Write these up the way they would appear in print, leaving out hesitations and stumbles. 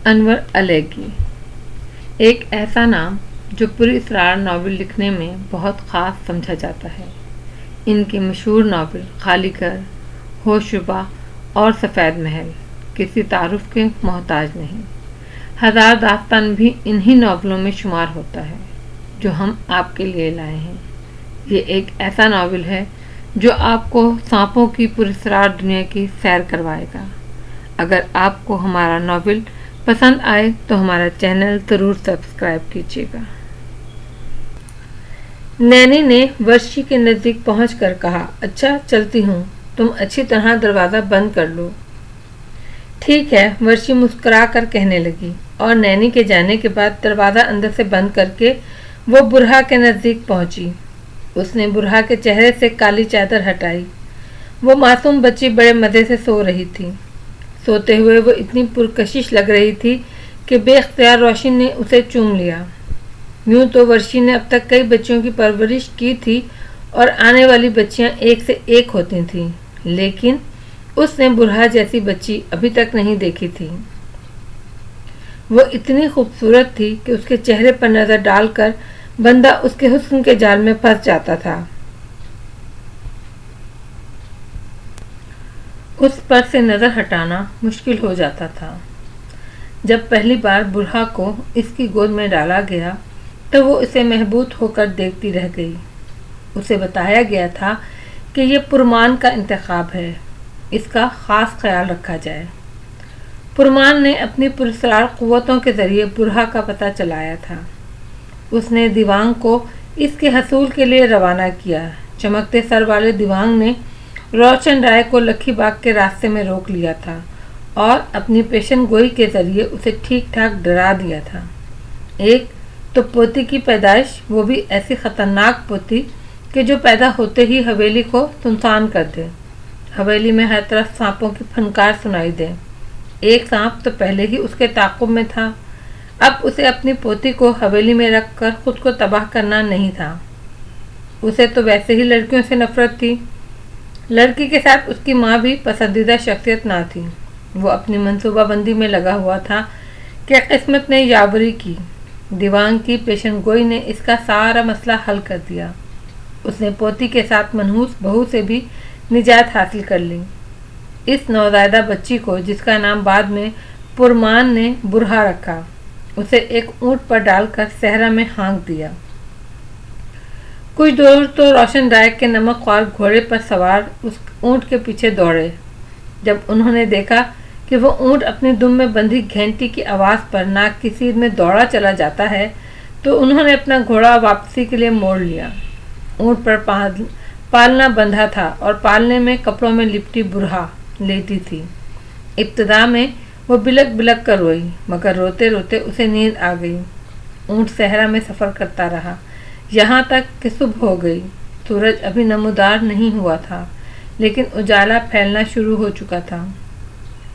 انور علیگی ایک ایسا نام جو پر اسرار ناول لکھنے میں بہت خاص سمجھا جاتا ہے۔ ان کی مشہور ناول خالی گھر، ہوشربا اور سفید محل کسی تعارف کے محتاج نہیں۔ ہزار داستان بھی انہی ناولوں میں شمار ہوتا ہے جو ہم آپ کے لیے لائے ہیں۔ یہ ایک ایسا ناول ہے جو آپ کو سانپوں کی پراسرار دنیا کی سیر کروائے گا۔ اگر آپ کو ہمارا ناول پسند آئے تو ہمارا چینل ضرور سبسکرائب کیجیے گا۔ نینی نے ورشی کے نزدیک پہنچ کر کہا، اچھا چلتی ہوں، تم اچھی طرح دروازہ بند کر لو۔ ٹھیک ہے، ورشی مسکرا کر کہنے لگی، اور نینی کے جانے کے بعد دروازہ اندر سے بند کر کے وہ برہا کے نزدیک پہنچی۔ اس نے برہا کے چہرے سے کالی چادر ہٹائی۔ وہ معصوم بچی بڑے مزے سے سو رہی تھی۔ سوتے ہوئے وہ اتنی پرکشش لگ رہی تھی کہ بے اختیار روشن نے اسے چوم لیا۔ یوں تو ورشی نے اب تک کئی بچیوں کی پرورش کی تھی اور آنے والی بچیاں ایک سے ایک ہوتی تھیں، لیکن اس نے برہا جیسی بچی ابھی تک نہیں دیکھی تھی۔ وہ اتنی خوبصورت تھی کہ اس کے چہرے پر نظر ڈال کر بندہ اس کے حسن کے جال میں پھنس جاتا تھا۔ اس پر سے نظر ہٹانا مشکل ہو جاتا تھا۔ جب پہلی بار برہا کو اس کی گود میں ڈالا گیا تو وہ اسے محبوط ہو کر دیکھتی رہ گئی۔ اسے بتایا گیا تھا کہ یہ پرمان کا انتخاب ہے، اس کا خاص خیال رکھا جائے۔ پرمان نے اپنی پراسرار قوتوں کے ذریعے برہا کا پتہ چلایا تھا۔ اس نے دیوانگ کو اس کے حصول کے لیے روانہ کیا۔ چمکتے سر والے دیوانگ نے روشن رائے کو لکھی باغ کے راستے میں روک لیا تھا اور اپنی پیشن گوئی کے ذریعے اسے ٹھیک ٹھاک ڈرا دیا تھا۔ ایک تو پوتی کی پیدائش، وہ بھی ایسی خطرناک پوتی کہ جو پیدا ہوتے ہی حویلی کو سنسان کر دے، حویلی میں ہر طرف سانپوں کی پھنکار سنائی دے۔ ایک سانپ تو پہلے ہی اس کے تعاقب میں تھا، اب اسے اپنی پوتی کو حویلی میں رکھ کر خود کو تباہ کرنا نہیں تھا۔ اسے تو ویسے ہی لڑکیوں سے نفرت تھی، لڑکی کے ساتھ اس کی ماں بھی پسندیدہ شخصیت نہ تھی۔ وہ اپنی منصوبہ بندی میں لگا ہوا تھا کہ قسمت نے یاوری کی۔ دیوانگ کی پیشن گوئی نے اس کا سارا مسئلہ حل کر دیا۔ اس نے پوتی کے ساتھ منحوس بہو سے بھی نجات حاصل کر لی۔ اس نوزائیدہ بچی کو، جس کا نام بعد میں پرمان نے برہا رکھا، اسے ایک اونٹ پر ڈال کر صحرا میں ہانک دیا۔ کچھ دور تو روشن رائے کے نمک خوار گھوڑے پر سوار اس اونٹ کے پیچھے دوڑے۔ جب انہوں نے دیکھا کہ وہ اونٹ اپنی دم میں بندھی گھنٹی کی آواز پر ناک کی سیر میں دوڑا چلا جاتا ہے تو انہوں نے اپنا گھوڑا واپسی کے لیے موڑ لیا۔ اونٹ پر پالنا بندھا تھا اور پالنے میں کپڑوں میں لپٹی برہا لیٹی تھی۔ ابتدا میں وہ بلک بلک کر روئی، مگر روتے روتے اسے نیند آ گئی۔ اونٹ صحرا میں سفر کرتا رہا یہاں تک کہ صبح ہو گئی۔ سورج ابھی نمودار نہیں ہوا تھا، لیکن اجالا پھیلنا شروع ہو چکا تھا۔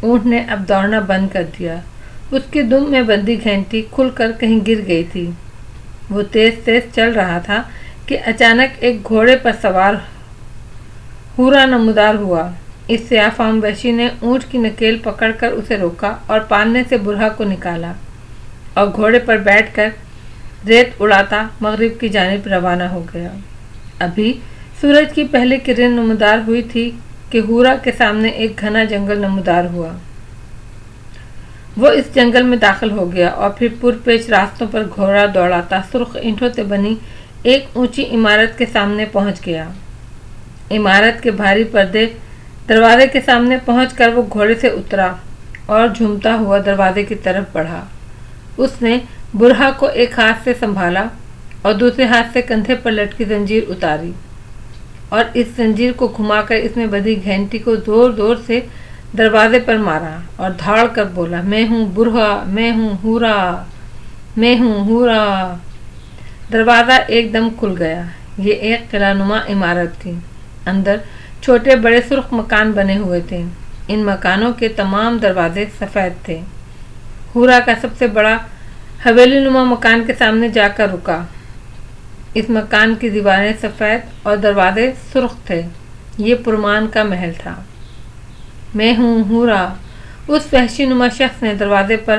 اونٹ نے اب دوڑنا بند کر دیا۔ اس کی دم میں بندھی گھنٹی کھل کر کہیں گر گئی تھی۔ وہ تیز تیز چل رہا تھا کہ اچانک ایک گھوڑے پر سوار ہورا نمودار ہوا۔ اس سیاہ فام وحشی نے اونٹ کی نکیل پکڑ کر اسے روکا اور پالنے سے برہا کو نکالا اور گھوڑے پر بیٹھ کر ریت اڑاتا مغرب کی جانب روانہ ہو گیا۔ ابھی سورج کی پہلی کرن نمودار ہوئی تھی کہ ہورا کے سامنے ایک گھنا جنگل نمودار ہوا۔ وہ اس جنگل میں داخل ہو گیا اور پھر پرپیچ راستوں پر گھوڑا دوڑاتا سرخ اینٹوں سے بنی ایک اونچی عمارت کے سامنے پہنچ گیا۔ عمارت کے بھاری پردے دروازے کے سامنے پہنچ کر وہ گھوڑے سے اترا اور جھومتا ہوا دروازے کی طرف بڑھا۔ اس نے برہا کو ایک ہاتھ سے سنبھالا اور دوسرے ہاتھ سے کندھے پر لٹکی زنجیر اتاری اور اس زنجیر کو گھما کر اس میں بندھی گھنٹی کو زور زور سے دروازے پر مارا اور دھاڑ کر بولا، میں ہوں برہا، میں ہوں ہورا، میں ہوں ہورا۔ دروازہ ایک دم کھل گیا۔ یہ ایک قلعہ نما عمارت تھی۔ اندر چھوٹے بڑے سرخ مکان بنے ہوئے تھے۔ ان مکانوں کے تمام دروازے سفید تھے۔ ہورا کا سب سے بڑا حویلی نما مکان کے سامنے جا کر رکا۔ اس مکان کی دیواریں سفید اور دروازے سرخ تھے۔ یہ پرمان کا محل تھا۔ میں ہوں ہورا، اس وحشی نما شخص نے دروازے پر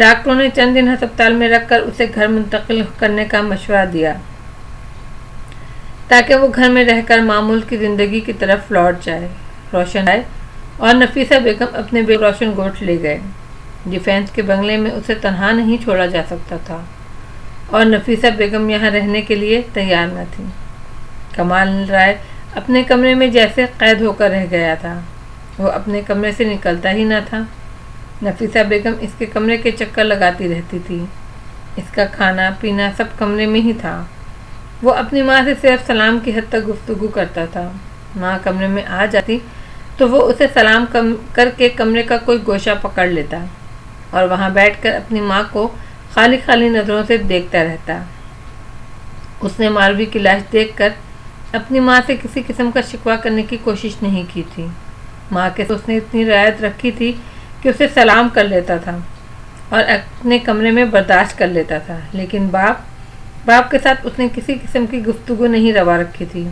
ڈاکٹروں نے چند دن ہسپتال میں رکھ کر اسے گھر منتقل کرنے کا مشورہ دیا تاکہ وہ گھر میں رہ کر معمول کی زندگی کی طرف لوٹ جائے۔ روشن رائے اور نفیسہ بیگم اپنے بیٹے روشن گوٹ لے گئے۔ ڈیفینس کے بنگلے میں اسے تنہا نہیں چھوڑا جا سکتا تھا اور نفیسہ بیگم یہاں رہنے کے لیے تیار نہ تھی۔ کمال رائے اپنے کمرے میں جیسے قید ہو کر رہ گیا تھا۔ وہ اپنے کمرے سے نکلتا ہی نہ تھا۔ نفیسہ بیگم اس کے کمرے کے چکر لگاتی رہتی تھی۔ اس کا کھانا پینا سب کمرے میں ہی تھا۔ وہ اپنی ماں سے صرف سلام کی حد تک گفتگو کرتا تھا۔ ماں کمرے میں آ جاتی تو وہ اسے سلام کر کے کمرے کا کوئی گوشہ پکڑ لیتا اور وہاں بیٹھ کر اپنی ماں کو خالی خالی نظروں سے دیکھتا رہتا۔ اس نے ماروی کی لاش دیکھ کر اپنی ماں سے کسی قسم کا شکوہ کرنے کی کوشش نہیں کی تھی۔ ماں کے اس نے اتنی رعایت رکھی تھی کہ اسے سلام کر لیتا تھا اور اپنے کمرے میں برداشت کر لیتا تھا، لیکن باپ کے ساتھ اس نے کسی قسم کی گفتگو نہیں روا رکھی تھی۔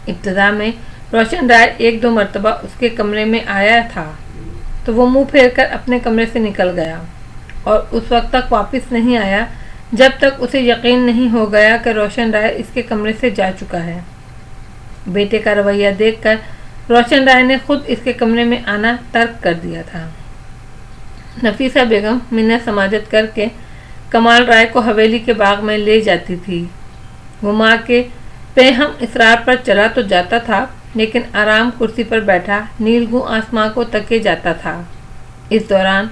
ابتدا میں روشن رائے ایک دو مرتبہ اس کے کمرے میں آیا تھا تو وہ منہ پھیر کر اپنے کمرے سے نکل گیا اور اس وقت تک واپس نہیں آیا جب تک اسے یقین نہیں ہو گیا کہ روشن رائے اس کے کمرے سے جا چکا ہے۔ بیٹے کا رویہ دیکھ کر روشن رائے نے خود اس کے کمرے میں آنا ترک کر دیا تھا۔ نفیسہ بیگم منت سماجت کر کے کمال رائے کو حویلی کے باغ میں لے جاتی تھی۔ وہ ماں کے پیہم اصرار پر چلا تو جاتا تھا، لیکن آرام کرسی پر بیٹھا نیلگوں آسماں کو تکے جاتا تھا۔ اس دوران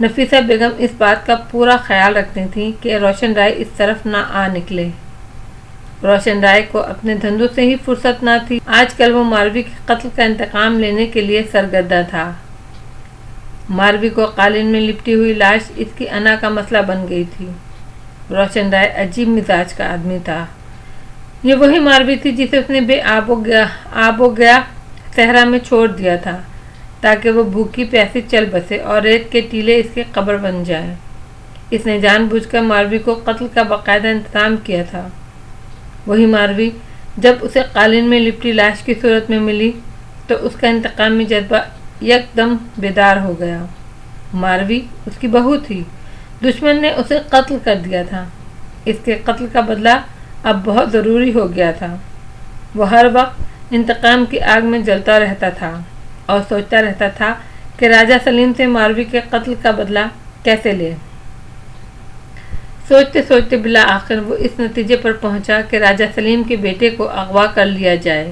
نفیسہ بیگم اس بات کا پورا خیال رکھتی تھی کہ روشن رائے اس طرف نہ آ نکلے۔ روشن رائے کو اپنے دھندوں سے ہی فرصت نہ تھی۔ آج کل وہ ماروی کے قتل کا انتقام لینے کے لیے سرگرداں تھا۔ ماروی کو قالین میں لپٹی ہوئی لاش اس کی انا کا مسئلہ بن گئی تھی۔ روشن رائے عجیب مزاج کا آدمی تھا۔ یہ وہی ماروی تھی جسے اس نے بے آب و گیا صحرا میں چھوڑ دیا تھا تاکہ وہ بھوکی پیاسی چل بسے اور ریت کے ٹیلے اس کے قبر بن جائیں۔ اس نے جان بوجھ کر ماروی کو قتل کا باقاعدہ انتظام کیا تھا۔ وہی ماروی جب اسے قالین میں لپٹی لاش کی صورت میں ملی تو اس کا انتقامی جذبہ یک دم بیدار ہو گیا۔ ماروی اس کی بہو تھی، دشمن نے اسے قتل کر دیا تھا۔ اس کے قتل کا بدلہ اب بہت ضروری ہو گیا تھا۔ وہ ہر وقت انتقام کی آگ میں جلتا رہتا تھا اور سوچتا رہتا تھا کہ راجہ سلیم سے ماروی کے قتل کا بدلہ کیسے لے۔ سوچتے سوچتے بالآخر وہ اس نتیجے پر پہنچا کہ راجہ سلیم کے بیٹے کو اغوا کر لیا جائے۔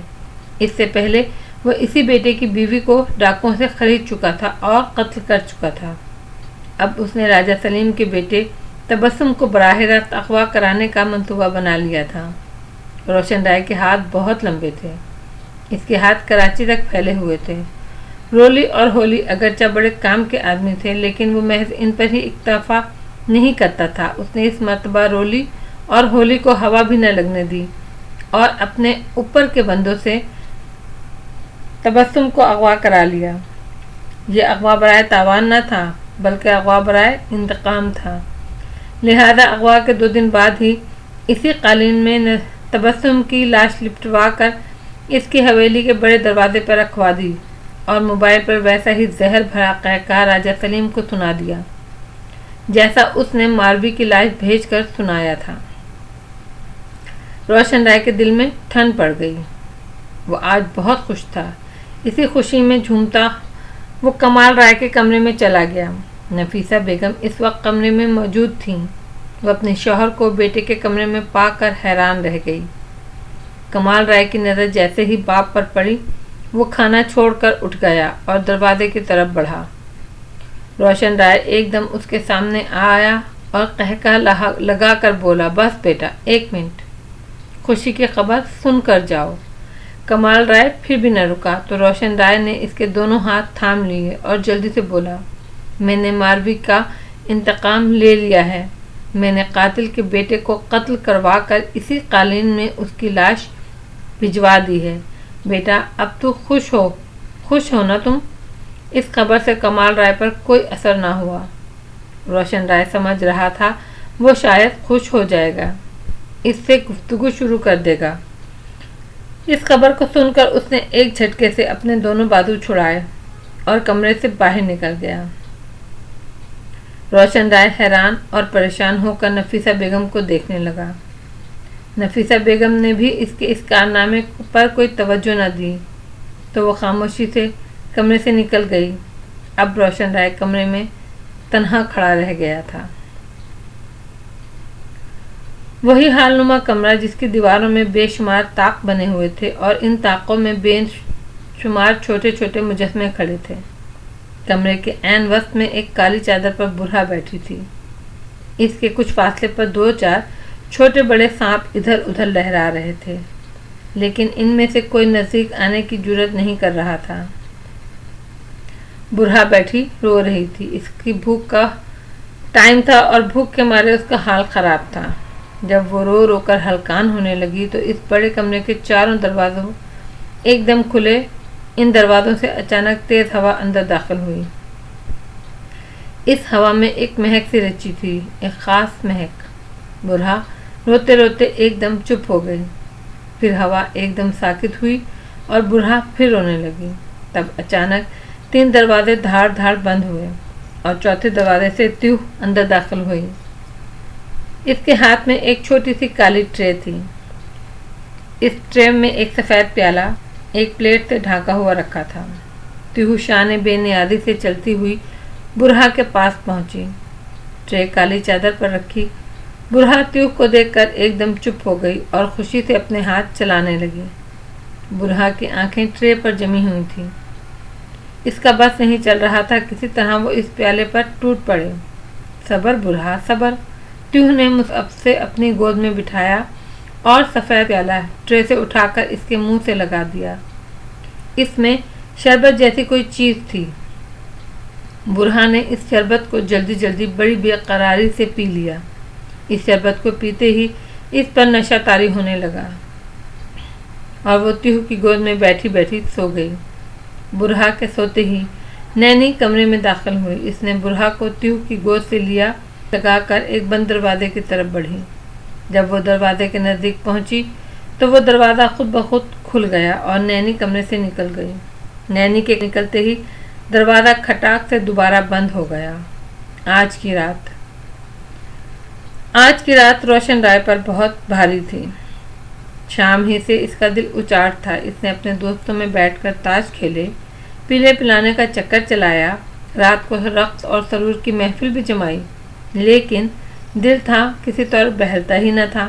اس سے پہلے وہ اسی بیٹے کی بیوی کو ڈاکوؤں سے خرید چکا تھا اور قتل کر چکا تھا۔ اب اس نے راجہ سلیم کے بیٹے تبسم کو براہ راست اغوا کرانے کا منصوبہ بنا لیا تھا۔ روشن رائے کے ہاتھ بہت لمبے تھے۔ اس کے ہاتھ کراچی تک پھیلے ہوئے تھے۔ رولی اور ہولی اگرچہ بڑے کام کے آدمی تھے، لیکن وہ محض ان پر ہی اکتفا نہیں کرتا تھا۔ اس نے اس مرتبہ رولی اور ہولی کو ہوا بھی نہ لگنے دی اور اپنے اوپر کے بندوں سے تبسم کو اغوا کرا لیا۔ یہ اغوا برائے تاوان نہ تھا بلکہ اغوا برائے انتقام تھا۔ لہذا اغوا کے 2 دن بعد ہی اسی قالین میں تبسم کی لاش لپٹوا کر اس کی حویلی کے بڑے دروازے پر رکھوا دی اور موبائل پر ویسا ہی زہر بھرا قہقہ راجہ سلیم کو سنا دیا جیسا اس نے ماروی کی لاش بھیج کر سنایا تھا۔ روشن رائے کے دل میں ٹھنڈ پڑ گئی۔ وہ آج بہت خوش تھا۔ اسی خوشی میں جھومتا وہ کمال رائے کے کمرے میں چلا گیا۔ نفیسہ بیگم اس وقت کمرے میں موجود تھیں۔ وہ اپنے شوہر کو بیٹے کے کمرے میں پا کر حیران رہ گئی۔ کمال رائے کی نظر جیسے ہی باپ پر پڑی، وہ کھانا چھوڑ کر اٹھ گیا اور دروازے کی طرف بڑھا۔ روشن رائے ایک دم اس کے سامنے آیا اور قہقہ لگا کر بولا، بس بیٹا 1 منٹ، خوشی کی خبر سن کر جاؤ۔ کمال رائے پھر بھی نہ رکا تو روشن رائے نے اس کے دونوں ہاتھ تھام لیے اور جلدی سے بولا، میں نے ماروی کا انتقام لے لیا ہے۔ میں نے قاتل کے بیٹے کو قتل کروا کر اسی قالین میں اس کی لاش بھجوا دی ہے۔ بیٹا اب تو خوش ہو نا تم؟ اس خبر سے کمال رائے پر کوئی اثر نہ ہوا۔ روشن رائے سمجھ رہا تھا وہ شاید خوش ہو جائے گا، اس سے گفتگو شروع کر دے گا۔ اس خبر کو سن کر اس نے ایک جھٹکے سے اپنے دونوں بازو چھڑائے اور کمرے سے باہر نکل گیا۔ روشن رائے حیران اور پریشان ہو کر نفیسہ بیگم کو دیکھنے لگا۔ نفیسہ بیگم نے بھی اس کارنامے پر کوئی توجہ نہ دی تو وہ خاموشی سے کمرے سے نکل گئی۔ اب روشن رائے کمرے میں تنہا کھڑا رہ گیا تھا۔ وہی حال نما کمرہ جس کی دیواروں میں بے شمار طاق بنے ہوئے تھے اور ان طاقوں میں بے شمار چھوٹے چھوٹے مجسمے کھڑے تھے۔ کمرے کے عین وسط میں ایک کالی چادر پر برہا بیٹھی تھی۔ اس کے کچھ فاصلے پر 2-4 چھوٹے بڑے سانپ ادھر ادھر لہرا رہے تھے، لیکن ان میں سے کوئی نزدیک آنے کی جرات نہیں کر رہا تھا۔ برہا بیٹھی رو رہی تھی۔ اس کی بھوک کا ٹائم تھا اور بھوک کے مارے اس کا حال خراب تھا۔ جب وہ رو رو کر ہلکان ہونے لگی تو اس بڑے کمرے کے چاروں دروازوں ایک دم کھلے۔ ان دروازوں سے اچانک تیز ہوا اندر داخل ہوئی۔ اس ہوا میں ایک مہک سی رچی تھی، ایک خاص مہک۔ برہا روتے روتے ایک دم چپ ہو گئی۔ پھر ہوا ایک دم ساکت ہوئی اور برہا پھر رونے لگی۔ تب اچانک 3 دروازے دھاڑ دھاڑ بند ہوئے اور چوتھے دروازے سے تیوہ اندر داخل ہوئی۔ اس کے ہاتھ میں ایک چھوٹی سی کالی ٹرے تھی۔ اس ٹرے میں ایک سفید پیالہ ایک پلیٹ سے ڈھانکا ہوا رکھا تھا۔ تیوہ شان بے نیازی سے چلتی ہوئی برہا کے پاس پہنچی، ٹرے کالی چادر پر رکھی۔ برہا تیوہ کو دیکھ کر ایک دم چپ ہو گئی اور خوشی سے اپنے ہاتھ چلانے لگی۔ برہا کی آنکھیں ٹرے پر جمی ہوئی تھیں۔ اس کا بس نہیں چل رہا تھا، کسی طرح وہ اس پیالے پر ٹوٹ پڑے۔ صبر برہا صبر، تیوہ نے مصعب سے اپنی گود میں بٹھایا اور سفید پیالہ ٹرے سے اٹھا کر اس کے منہ سے لگا دیا۔ اس میں شربت جیسی کوئی چیز تھی۔ برہا نے اس شربت کو جلدی جلدی بڑی بے قراری سے پی لیا۔ اس شربت کو پیتے ہی اس پر نشہ طاری ہونے لگا اور وہ تیوہ کی گود میں بیٹھی بیٹھی سو گئی۔ برہا کے سوتے ہی نینی کمرے میں داخل ہوئی۔ اس نے برہا کو تیوہ کی گود سے لیا لگا کر ایک بند دروازے کی طرف بڑھی۔ جب وہ دروازے کے نزدیک پہنچی تو وہ دروازہ خود بخود کھل گیا اور نینی کمرے سے نکل گئی۔ نینی کے نکلتے ہی دروازہ کھٹاک سے دوبارہ بند ہو گیا۔ آج کی رات روشن رائے پر بہت بھاری تھی۔ شام ہی سے اس کا دل اچاٹ تھا۔ اس نے اپنے دوستوں میں بیٹھ کر تاش کھیلے، پیلے پلانے کا چکر چلایا، رات کو رقص اور سرور کی محفل بھی جمائی، لیکن دل تھا کسی طور بہلتا ہی نہ تھا۔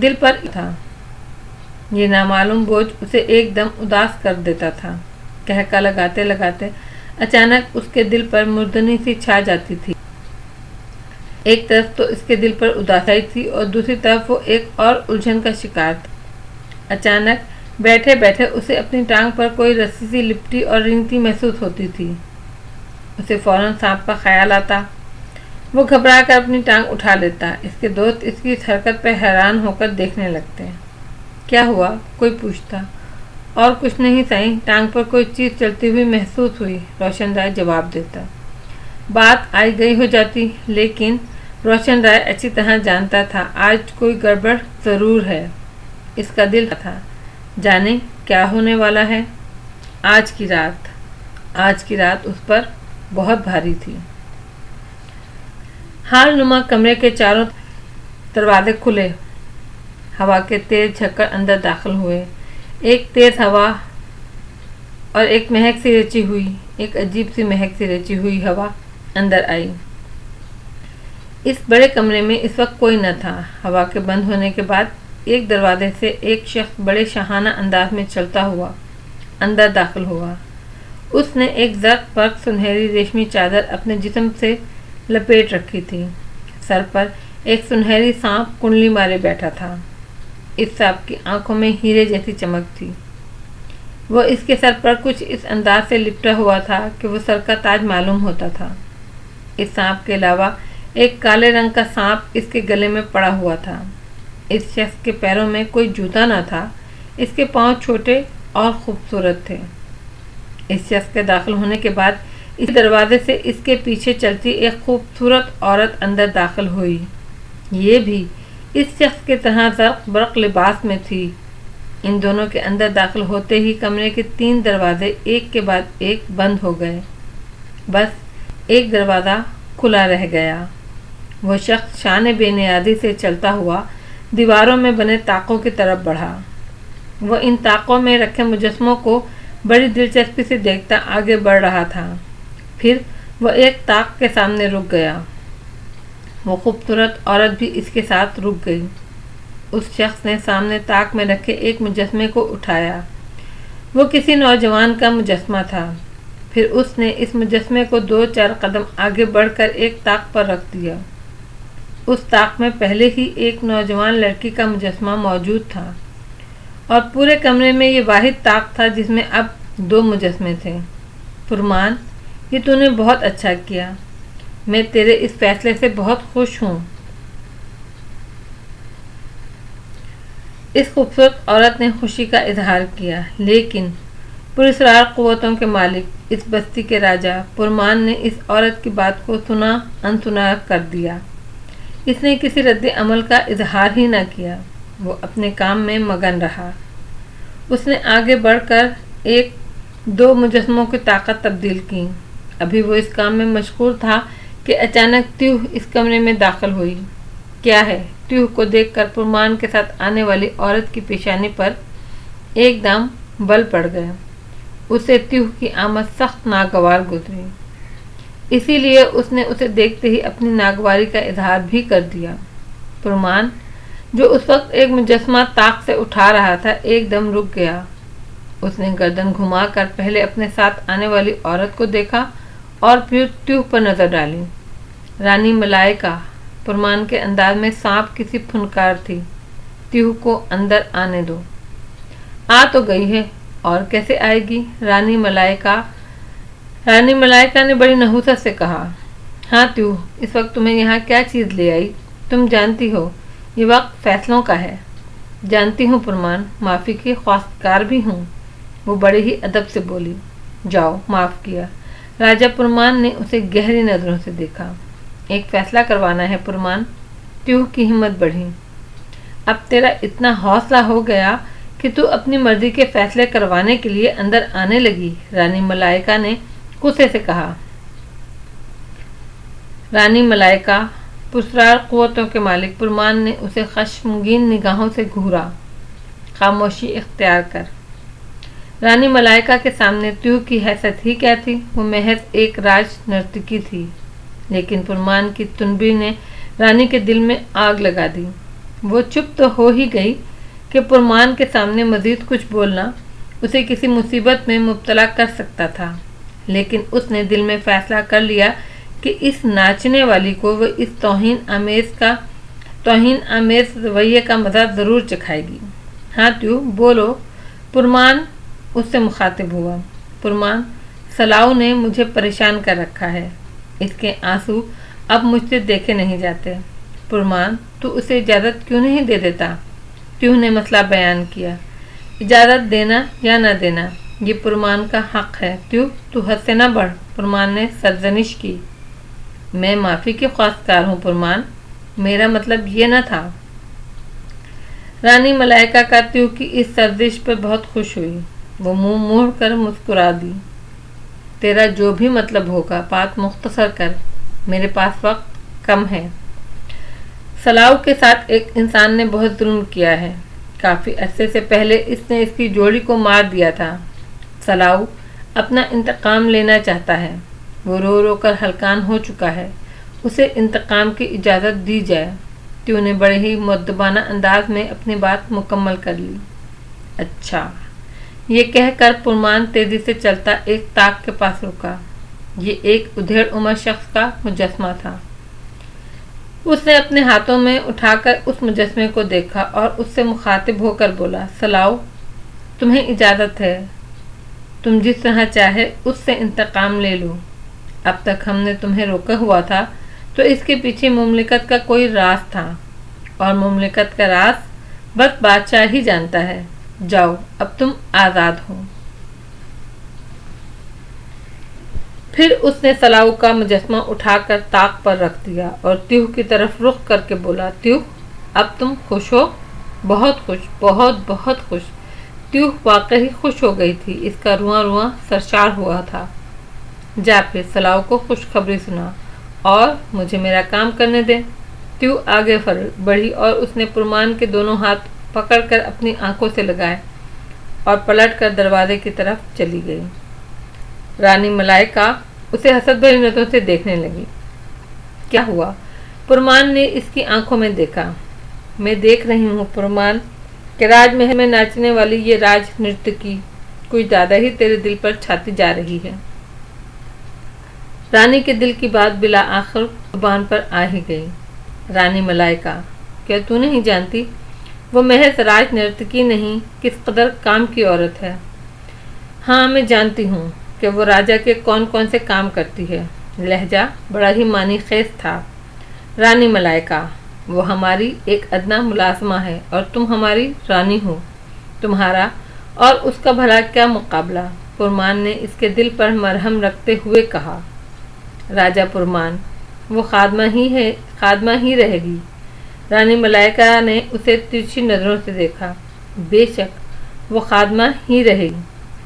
دل پر تھا یہ نامعلوم بوجھ اسے ایک دم اداس کر دیتا تھا۔ کہکا لگاتے لگاتے اچانک اس کے دل پر مردنی سی چھا جاتی تھی۔ ایک طرف تو اس کے دل پر اداسائی تھی اور دوسری طرف وہ ایک اور الجھن کا شکار تھا۔ اچانک بیٹھے بیٹھے اسے اپنی ٹانگ پر کوئی رسی سی لپٹی اور رنگتی محسوس ہوتی تھی۔ اسے فوراً سانپ کا خیال آتا۔ وہ گھبرا کر اپنی ٹانگ اٹھا لیتا۔ اس کے دوست اس کی اس حرکت پہ حیران ہو کر دیکھنے لگتے۔ کیا ہوا؟ کوئی پوچھتا۔ اور کچھ نہیں سائیں، ٹانگ پر کوئی چیز چلتی ہوئی محسوس ہوئی، روشن رائے جواب دیتا۔ بات آئی گئی ہو جاتی، لیکن روشن رائے اچھی طرح جانتا تھا آج کوئی گڑبڑ ضرور ہے۔ اس کا دل تھا جانے کیا ہونے والا ہے۔ آج کی رات اس پر بہت بھاری تھی۔ حال نما کمرے کے چاروں دروازے کھلے، ہوا کے تیز جھکڑ اندر داخل ہوئے۔ ایک تیز ہوا اور ایک مہک سی رچی ہوئی، ایک عجیب سی مہک سی رچی ہوئی ہوا اندر آئی۔ اس بڑے کمرے میں اس وقت کوئی نہ تھا۔ ہوا کے بند ہونے کے بعد ایک دروازے سے ایک شخص بڑے شاہانہ انداز میں چلتا ہوا اندر داخل ہوا۔ اس نے ایک زرق پر سنہری ریشمی چادر اپنے جسم سے لپیٹ رکھی تھی۔ سر پر ایک سنہری سانپ کنڈلی مارے بیٹھا تھا۔ اس سانپ کی آنکھوں میں ہیرے جیسی چمک تھی۔ وہ اس کے سر پر کچھ اس انداز سے لپٹا ہوا تھا کہ وہ سر کا تاج معلوم ہوتا تھا۔ اس سانپ کے علاوہ ایک کالے رنگ کا سانپ اس کے گلے میں پڑا ہوا تھا۔ اس شخص کے پیروں میں کوئی جوتا نہ تھا، اس کے پاؤں چھوٹے اور خوبصورت تھے۔ اس شخص کے داخل ہونے کے بعد اس دروازے سے اس کے پیچھے چلتی ایک خوبصورت عورت اندر داخل ہوئی۔ یہ بھی اس شخص کے طرح زرق برق لباس میں تھی۔ ان دونوں کے اندر داخل ہوتے ہی کمرے کے 3 دروازے ایک کے بعد ایک بند ہو گئے۔ بس ایک دروازہ کھلا رہ گیا۔ وہ شخص شان بے نیازی سے چلتا ہوا دیواروں میں بنے طاقوں کی طرف بڑھا۔ وہ ان طاقوں میں رکھے مجسموں کو بڑی دلچسپی سے دیکھتا آگے بڑھ رہا تھا۔ پھر وہ ایک طاق کے سامنے رک گیا۔ وہ خوبصورت عورت بھی اس کے ساتھ رک گئی۔ اس شخص نے سامنے طاق میں رکھے ایک مجسمے کو اٹھایا۔ وہ کسی نوجوان کا مجسمہ تھا۔ پھر اس نے اس مجسمے کو 2-4 قدم آگے بڑھ کر ایک طاق پر رکھ دیا۔ اس طاق میں پہلے ہی ایک نوجوان لڑکی کا مجسمہ موجود تھا اور پورے کمرے میں یہ واحد طاق تھا جس میں اب 2 مجسمے تھے۔ فرمان، یہ تو نے بہت اچھا کیا، میں تیرے اس فیصلے سے بہت خوش ہوں۔ اس خوبصورت عورت نے خوشی کا اظہار کیا، لیکن پراسرار قوتوں کے مالک، اس بستی کے راجا پرمان نے اس عورت کی بات کو سنا انسنا کر دیا۔ اس نے کسی رد عمل کا اظہار ہی نہ کیا۔ وہ اپنے کام میں مگن رہا۔ اس نے آگے بڑھ کر 1-2 مجسموں کی طاقت تبدیل کی۔ ابھی وہ اس کام میں مشغول تھا کہ اچانک تیوہ اس کمرے میں داخل ہوئی۔ کیا ہے؟ تیوہ کو دیکھ کر پرمان کے ساتھ آنے والی عورت کی پیشانی پر ایک دم بل پڑ گیا۔ اسے تیوہ کی آمد سخت ناگوار گزری، اسی لیے اس نے اسے دیکھتے ہی اپنی ناگواری کا اظہار بھی کر دیا۔ پرمان، جو اس وقت ایک مجسمہ طاق سے اٹھا رہا تھا، ایک دم رک گیا۔ اس نے گردن گھما کر پہلے اپنے ساتھ آنے والی عورت کو دیکھا اور پھر تیوہ پر نظر ڈالی۔ رانی ملائکہ، پرمان کے انداز میں سانپ کسی پھنکار تھی۔ تیوہ کو اندر آنے دو۔ آ تو گئی ہے، اور کیسے آئے گی؟ رانی ملائکہ نے بڑی نحوست سے کہا۔ ہاں تیوہ، اس وقت تمہیں یہاں کیا چیز لے آئی؟ تم جانتی ہو یہ وقت فیصلوں کا ہے۔ جانتی ہوں پرمان، معافی کی خواستگار بھی ہوں۔ وہ بڑے ہی ادب سے بولی۔ جاؤ، معاف کیا۔ راجہ پرمان نے اسے گہری نظروں سے دیکھا۔ ایک فیصلہ کروانا ہے پرمان۔ تیوہ کی ہمت بڑھی۔ اب تیرا اتنا حوصلہ ہو گیا کہ تو اپنی مرضی کے فیصلے کروانے کے لیے اندر آنے لگی، رانی ملائکہ نے غصے سے کہا۔ رانی ملائکہ، پراسرار قوتوں کے مالک پرمان نے اسے خشمگین نگاہوں سے گھورا۔ خاموشی اختیار کر۔ رانی ملائکہ کے سامنے تیوہ کی حیثیت ہی کیا تھی؟ وہ محض ایک راج نرتکی تھی، لیکن پرمان کی تنبیہ نے رانی کے دل میں آگ لگا دی۔ وہ چپ تو ہو ہی گئی کہ پرمان کے سامنے مزید کچھ بولنا اسے کسی مصیبت میں مبتلا کر سکتا تھا، لیکن اس نے دل میں فیصلہ کر لیا کہ اس ناچنے والی کو وہ اس توہین آمیز رویے کا مزہ ضرور چکھائے گی۔ ہاں تیوہ، بولو۔ پرمان اس سے مخاطب ہوا۔ پرمان، سلاؤ نے مجھے پریشان کر رکھا ہے، اس کے آنسو اب مجھ سے دیکھے نہیں جاتے۔ پرمان، تو اسے اجازت کیوں نہیں دے دیتا؟ تیوہ نے مسئلہ بیان کیا۔ اجازت دینا یا نہ دینا یہ پرمان کا حق ہے۔ تیوہ، تو حد سے نہ بڑھ، پرمان نے سرزنش کی۔ میں معافی کی خواستگار ہوں پرمان، میرا مطلب یہ نہ تھا۔ رانی ملائکہ کا تیوہ کی اس سرزش پر بہت خوش ہوئی۔ وہ منہ موڑ کر مسکرا دی۔ تیرا جو بھی مطلب ہوگا، بات مختصر کر، میرے پاس وقت کم ہے۔ سلاؤ کے ساتھ ایک انسان نے بہت ظلم کیا ہے۔ کافی عرصے سے پہلے اس نے اس کی جوڑی کو مار دیا تھا۔ سلاؤ اپنا انتقام لینا چاہتا ہے۔ وہ رو رو کر ہلکان ہو چکا ہے۔ اسے انتقام کی اجازت دی جائے۔ تیوہ نے بڑے ہی مؤدبانہ انداز میں اپنی بات مکمل کر لی۔ اچھا، یہ کہہ کر پرمان تیزی سے چلتا ایک طاق کے پاس رکا۔ یہ ایک ادھیڑ عمر شخص کا مجسمہ تھا۔ اس نے اپنے ہاتھوں میں اٹھا کر اس مجسمے کو دیکھا اور اس سے مخاطب ہو کر بولا، سلاؤ، تمہیں اجازت ہے، تم جس طرح چاہے اس سے انتقام لے لو۔ اب تک ہم نے تمہیں روکا ہوا تھا تو اس کے پیچھے مملکت کا کوئی راز تھا، اور مملکت کا راز بس بادشاہ ہی جانتا ہے۔ جاؤ، اب تم آزاد ہو۔ پھر اس نے سلاؤ کا مجسمہ اٹھا کر طاق پر رکھ دیا اور تیوہ کی طرف رخ کر کے بولا، تیوہ، اب تم خوش ہو؟ بہت خوش، بہت بہت خوش۔ تیوہ واقعی خوش ہو گئی تھی، اس کا رواں رواں سرشار ہوا تھا۔ جا پھر سلاؤ کو خوشخبری سنا اور مجھے میرا کام کرنے دیں۔ تیو آگے بڑھی اور اس نے پرمان کے دونوں ہاتھ پکڑ کر اپنی آنکھوں سے لگائے اور پلٹ کر دروازے کی طرف چلی گئی۔ رانی ملائکہ اسے حسد بھری نظروں سے دیکھنے لگی۔ کیا ہوا؟ پرمان نے اس کی آنکھوں میں دیکھا۔ میں دیکھ رہی ہوں پرمان کہ راج محل میں ناچنے والی یہ راج نرتکی کچھ زیادہ ہی تیرے دل پر چھاتی جا رہی ہے۔ رانی کے دل کی بات بلا آخر زبان پر آ ہی گئی۔ رانی ملائکہ، کیا تو نہیں جانتی وہ محض راج نرتکی نہیں کس قدر کام کی عورت ہے؟ ہاں میں جانتی ہوں کہ وہ راجا کے کون کون سے کام کرتی ہے۔ لہجہ بڑا ہی معنی خیز تھا۔ رانی ملائکہ، وہ ہماری ایک ادنا ملازمہ ہے اور تم ہماری رانی ہو۔ تمہارا اور اس کا بھلا کیا مقابلہ؟ پرمان نے اس کے دل پر مرہم رکھتے ہوئے کہا۔ راجا پرمان، وہ خادمہ ہی رہے گی۔ رانی ملائکہ نے اسے ترچھی نظروں سے دیکھا۔ بے شک وہ خادمہ ہی رہے گی،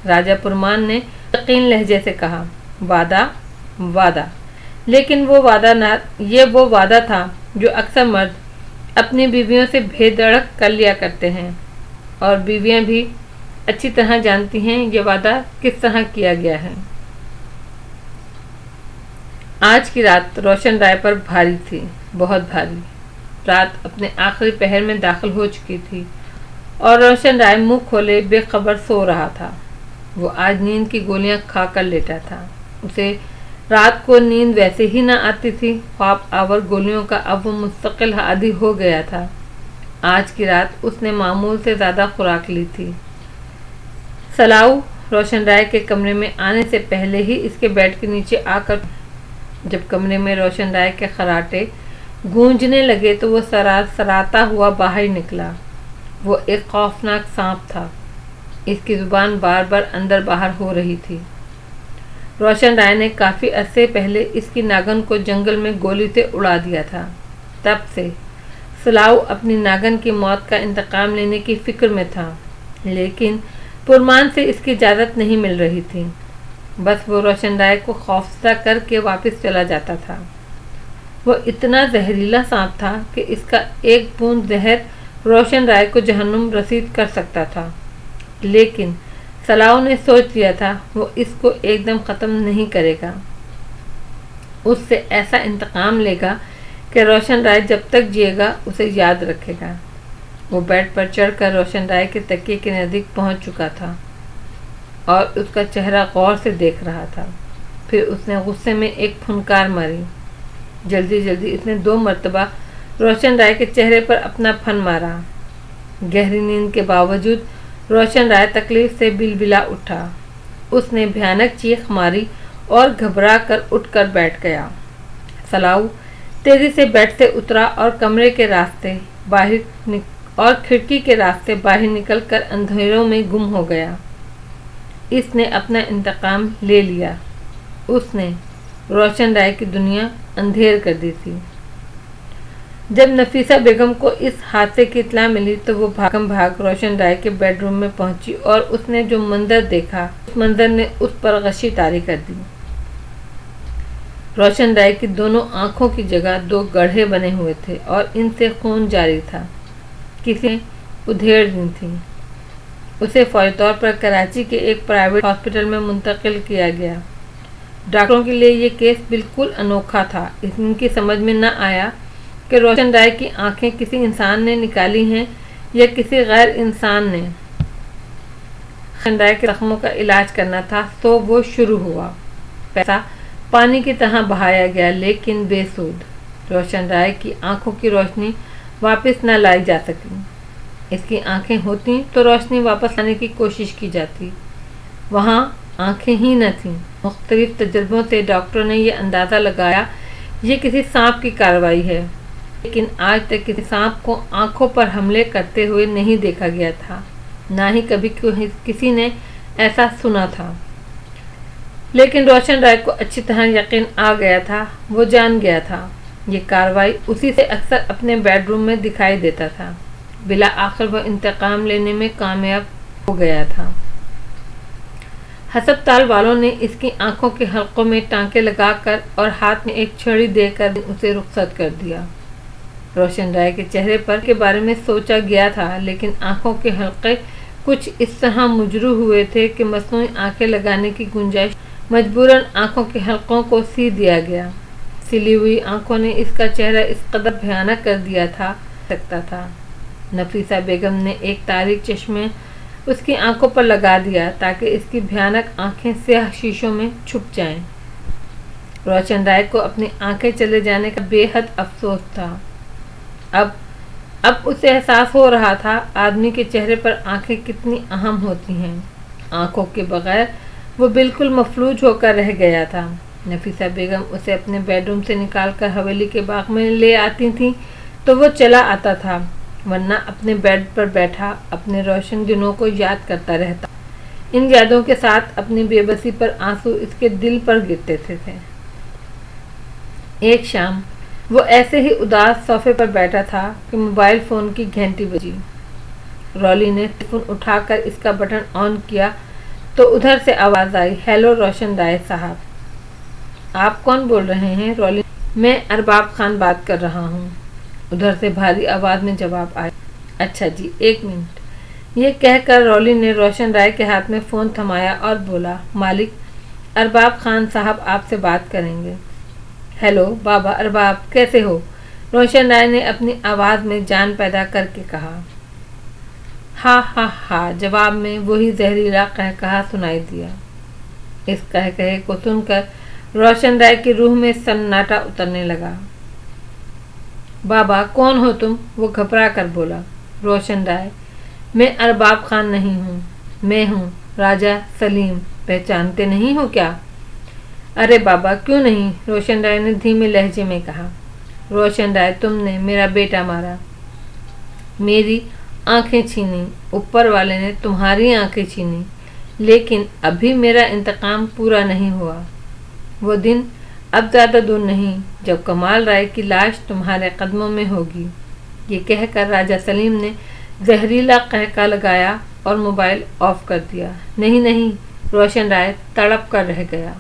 راجا پرمان نے یقین لہجے سے کہا۔ وعدہ، لیکن وہ وعدہ تھا جو اکثر مرد اپنی بیویوں سے بے دھڑک کر لیا کرتے ہیں، اور بیویاں بھی اچھی طرح جانتی ہیں یہ وعدہ کس طرح کیا گیا ہے۔ آج کی رات روشن رائے پر بھاری تھی، بہت بھاری۔ رات اپنے آخری پہر میں داخل ہو چکی تھی اور روشن رائے منہ کھولے بے خبر سو رہا تھا۔ وہ آج نیند کی گولیاں کھا کر لیٹا تھا۔ اسے رات کو نیند ویسے ہی نہ آتی تھی، خواب آور گولیوں کا اب وہ مستقل عادی ہو گیا تھا۔ آج کی رات اس نے معمول سے زیادہ خوراک لی تھی۔ سلاؤ روشن رائے کے کمرے میں آنے سے پہلے ہی اس کے بیڈ کے نیچے آ کر جب کمرے میں روشن رائے کے خراٹے گونجنے لگے تو وہ سراتا ہوا باہر نکلا۔ وہ ایک خوفناک سانپ تھا۔ اس کی زبان بار بار اندر باہر ہو رہی تھی۔ روشن رائے نے کافی عرصے پہلے اس کی ناگن کو جنگل میں گولی سے اڑا دیا تھا۔ تب سے سلاؤ اپنی ناگن کی موت کا انتقام لینے کی فکر میں تھا، لیکن پرمان سے اس کی اجازت نہیں مل رہی تھی۔ بس وہ روشن رائے کو خوفزدہ کر کے واپس چلا جاتا تھا۔ وہ اتنا زہریلا سانپ تھا کہ اس کا ایک بوند زہر روشن رائے کو جہنم رسید کر سکتا تھا، لیکن سلاؤ نے سوچ لیا تھا وہ اس کو ایک دم ختم نہیں کرے گا۔ اس سے ایسا انتقام لے گا کہ روشن رائے جب تک جیے گا اسے یاد رکھے گا۔ وہ بیڈ پر چڑھ کر روشن رائے کے تکیے کے نزدیک پہنچ چکا تھا اور اس کا چہرہ غور سے دیکھ رہا تھا۔ پھر اس نے غصے میں ایک پھنکار ماری۔ جلدی اس نے 2 مرتبہ روشن رائے کے چہرے پر اپنا پھن مارا۔ گہری نیند کے باوجود روشن رائے تکلیف سے بلبلا اٹھا۔ اس نے بھیانک چیخ ماری اور گھبرا کر اٹھ کر بیٹھ گیا۔ سلاؤ تیزی سے بیڈ سے اترا اور کمرے کے راستے باہر اور کھڑکی کے راستے باہر نکل کر اندھیروں میں گم ہو گیا۔ اس نے اپنا انتقام لے لیا۔ اس نے روشن رائے کی دنیا اندھیر کر دی تھی۔ جب نفیسہ بیگم کو اس حادثے کی اطلاع ملی تو وہ بھاگم بھاگ روشن رائے کے بیڈ روم میں پہنچی اور اس نے جو منظر دیکھا اس منظر نے اس پر غشی طاری کر دی۔ روشن رائے کی دونوں آنکھوں کی جگہ 2 گڑھے بنے ہوئے تھے اور ان سے خون جاری تھا۔ کسی نے ادھیڑ دی تھی۔ اسے فوری طور پر کراچی کے ایک پرائیویٹ ہاسپٹل میں منتقل کیا گیا۔ ڈاکٹروں کے لیے یہ کیس بالکل انوکھا تھا۔ ان کی سمجھ میں نہ آیا کہ روشن رائے کی آنکھیں کسی انسان نے نکالی ہیں یا کسی غیر انسان نے۔ روشن رائے کے زخموں کا علاج کرنا تھا تو وہ شروع ہوا۔ پیسہ پانی کی طرح بہایا گیا لیکن بے سود۔ روشن رائے کی آنکھوں کی روشنی واپس نہ لائی جا سکی۔ اس کی آنکھیں ہوتی تو روشنی واپس لانے کی کوشش کی جاتی، وہاں آنکھیں ہی نہ تھیں۔ مختلف تجربوں سے ڈاکٹروں نے یہ اندازہ لگایا یہ کسی سانپ کی کارروائی ہے، لیکن آج تک کسی سانپ کو آنکھوں پر حملے کرتے ہوئے نہیں دیکھا گیا تھا، نہ ہی کبھی کسی نے ایسا سنا تھا۔ لیکن روشن رائے کو اچھی طرح یقین آ گیا تھا، وہ جان گیا تھا یہ کارروائی اسی سے اکثر اپنے بیڈ روم میں دکھائی دیتا تھا۔ بلا آخر وہ انتقام لینے میں کامیاب ہو گیا تھا۔ ہسپتال والوں نے اس کی آنکھوں کے حلقوں میں ٹانکے لگا کر اور ہاتھ میں ایک چھڑی دے کر اسے رخصت کر دیا۔ روشن رائے کے چہرے پر کے بارے میں سوچا گیا تھا، لیکن آنکھوں کے حلقے کچھ اس طرح مجروح ہوئے تھے کہ مصنوعی آنکھیں لگانے کی گنجائش مجبوراً آنکھوں کے حلقوں کو سی دیا گیا۔ سلی ہوئی آنکھوں نے اس کا چہرہ اس قدر بھیانک کر دیا تھا۔ نفیسہ بیگم نے ایک تاریک چشمے اس کی آنکھوں پر لگا دیا تاکہ اس کی بھیانک آنکھیں سیاہ شیشوں میں چھپ جائیں۔ روشن رائے کو اپنی آنکھیں چلے جانے کا بے حد افسوس تھا۔ اب اسے احساس ہو رہا تھا آدمی کے چہرے پر آنکھیں کتنی اہم ہوتی ہیں۔ آنکھوں کے بغیر وہ بالکل مفلوج ہو کر رہ گیا تھا۔ نفیسہ بیگم اسے اپنے بیڈ روم سے نکال کر حویلی کے باغ میں لے آتی تھیں تو وہ چلا آتا تھا، ورنہ اپنے بیڈ پر بیٹھا اپنے روشن دنوں کو یاد کرتا رہتا۔ ان یادوں کے ساتھ اپنی بے بسی پر آنسو اس کے دل پر گرتے تھے۔ ایک شام وہ ایسے ہی اداس صوفے پر بیٹھا تھا کہ موبائل فون کی گھنٹی بجی۔ رولی نے فون اٹھا کر اس کا بٹن آن کیا تو ادھر سے آواز آئی، ہیلو روشن رائے صاحب۔ آپ کون بول رہے ہیں؟ رولی، میں ارباب خان بات کر رہا ہوں، ادھر سے بھاری آواز میں جواب آیا۔ اچھا جی، ایک منٹ، یہ کہہ کر رولی نے روشن رائے کے ہاتھ میں فون تھمایا اور بولا، مالک ارباب خان صاحب آپ سے بات کریں گے۔ ہیلو بابا ارباب، کیسے ہو؟ روشن رائے نے اپنی آواز میں جان پیدا کر کے کہا۔ ہاں ہاں ہاں، جواب میں وہی زہریلا قہقہا سنائی دیا۔ اس قہقہے کو سن کر روشن رائے کی روح میں سناٹا اترنے لگا۔ بابا کون ہو تم؟ وہ گھبرا کر بولا۔ روشن رائے، میں ارباب خان نہیں ہوں، میں ہوں راجہ سلیم، پہچانتے نہیں ہو کیا؟ ارے بابا کیوں نہیں؟ روشن رائے نے دھیمے لہجے میں کہا۔ روشن رائے، تم نے میرا بیٹا مارا، میری آنکھیں چھینی، اوپر والے نے تمہاری آنکھیں چھینی، لیکن ابھی میرا انتقام پورا نہیں ہوا۔ وہ دن اب زیادہ دور نہیں جب کمال رائے کی لاش تمہارے قدموں میں ہوگی۔ یہ کہہ کر راجہ سلیم نے زہریلا قہقہا لگایا اور موبائل آف کر دیا۔ نہیں، روشن رائے تڑپ کر رہ گیا۔